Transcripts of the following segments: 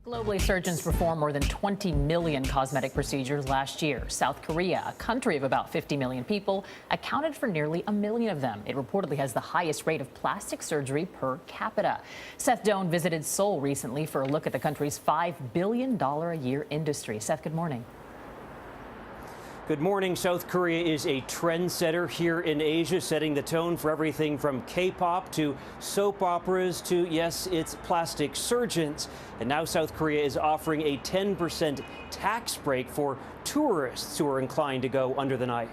Globally, surgeons performed more than 20 million cosmetic procedures last year. South Korea, a country of about 50 million people, accounted for nearly 1 million of them. It reportedly has the highest rate of plastic surgery per capita. Seth Doan visited Seoul recently for a look at the country's $5 billion a year industry. Seth, good morning. Good morning. South Korea is a trendsetter here in Asia, setting the tone for everything from K-pop to soap operas to, yes, it's plastic surgeons. And now South Korea is offering a 10% tax break for tourists who are inclined to go under the knife.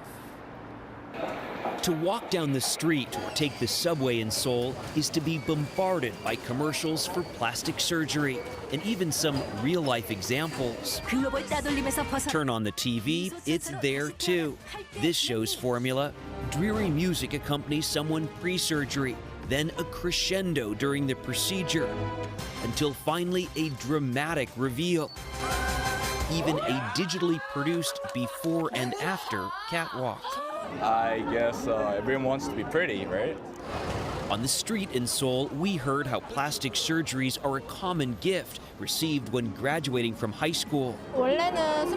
To walk down the street or take the subway in Seoul is to be bombarded by commercials for plastic surgery and even some real-life examples. Turn on the TV, it's there too. This show's formula: dreary music accompanies someone pre-surgery, then a crescendo during the procedure, until finally a dramatic reveal. Even a digitally produced before and after catwalk. I guess everyone wants to be pretty, right? On the street in Seoul, we heard how plastic surgeries are a common gift received when graduating from high school.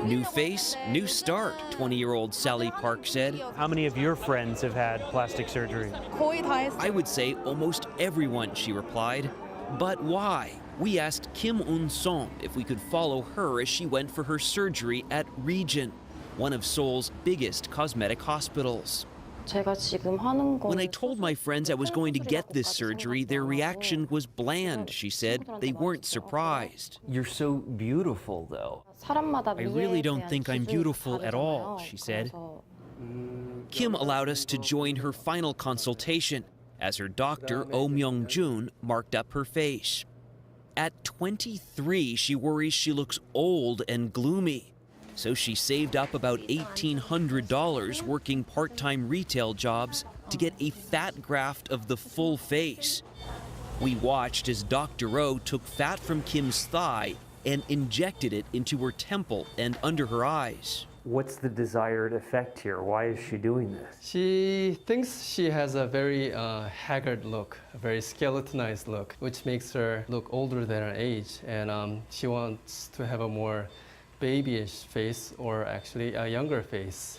New face, new start, 20-year-old Sally Park said. How many of your friends have had plastic surgery? I would say almost everyone, she replied. But why? We asked Kim Un-song if we could follow her as she went for her surgery at REGEN, one of Seoul's biggest cosmetic hospitals. When I told my friends I was going to get this surgery, their reaction was bland, she said. They weren't surprised. You're so beautiful, though. I really don't think I'm beautiful at all, she said. Kim allowed us to join her final consultation as her doctor, Oh Myung-jun, marked up her face. At 23, she worries she looks old and gloomy. So she saved up about $1,800 working part-time retail jobs to get a fat graft of the full face. We watched as Dr. O took fat from Kim's thigh and injected it into her temple and under her eyes. What's the desired effect here? Why is she doing this? She thinks she has a very haggard look, a very skeletonized look, which makes her look older than her age. And she wants to have a more babyish face, or actually a younger face.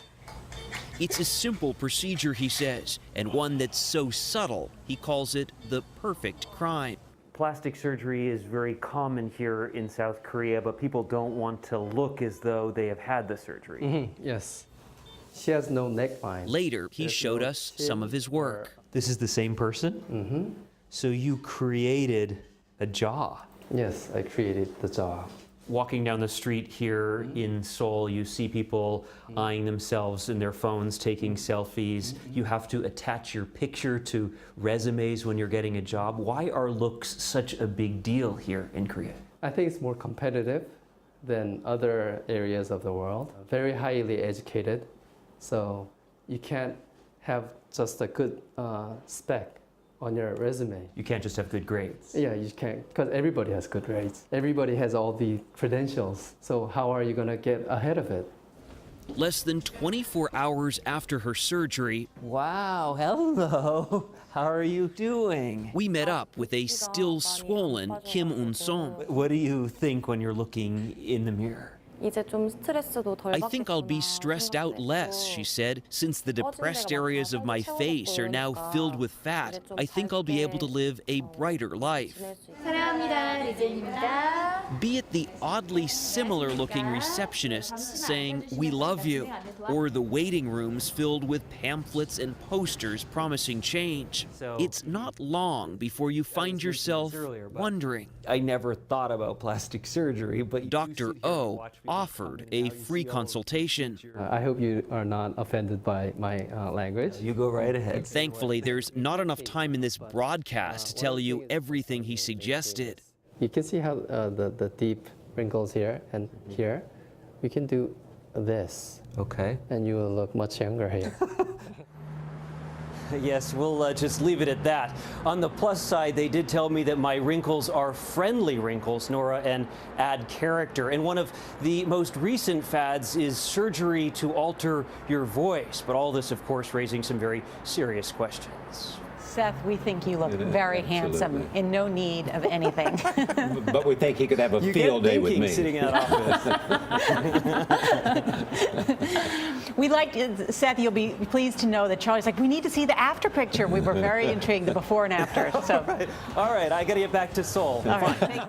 It's a simple procedure, he says, and one that's so subtle, he calls it the perfect crime. Plastic surgery is very common here in South Korea, but people don't want to look as though they have had the surgery. Yes. She has no neckline. Later, he showed us some of his work. This is the same person? So you created a jaw? Yes, I created the jaw. Walking down the street here in Seoul, you see people eyeing themselves in their phones, taking selfies. You have to attach your picture to resumes when you're getting a job. Why are looks such a big deal here in Korea? I think it's more competitive than other areas of the world. Very highly educated, so you can't have just a good spec on your resume. You can't just have good grades. Yeah, you can't, because everybody has good grades. Everybody has all the credentials, so how are you going to get ahead of it? Less than 24 hours after her surgery, Wow, hello. How are you doing? we met up with a still swollen Kim Un-song. What do you think when you're looking in the mirror? I think I'll be stressed out less, she said, since the depressed areas of my face are now filled with fat. I think I'll be able to live a brighter life. Be it the oddly similar-looking receptionists saying, "We love you," or the waiting rooms filled with pamphlets and posters promising change. It's not long before you find yourself wondering. I never thought about plastic surgery, but Dr. O offered a free consultation. I hope you are not offended by my language. You go right ahead. Thankfully, there's not enough time in this broadcast to tell you everything he suggested. You can see how the deep wrinkles here and here. We can do this, Okay. and you will look much younger here. Yes, we'll just leave it at that. On the plus side, they did tell me that my wrinkles are friendly wrinkles, Nora, and add character. And one of the most recent fads is surgery to alter your voice. But all this, of course, raising some very serious questions. Seth, we think you look very handsome, in no need of anything. But we think he could have a field day with me. Sitting in that office. We like, Seth, you'll be pleased to know that Charlie's like, we need to see the after picture. We were very intrigued, the before and after. So. All right, I got to get back to Seoul. All right.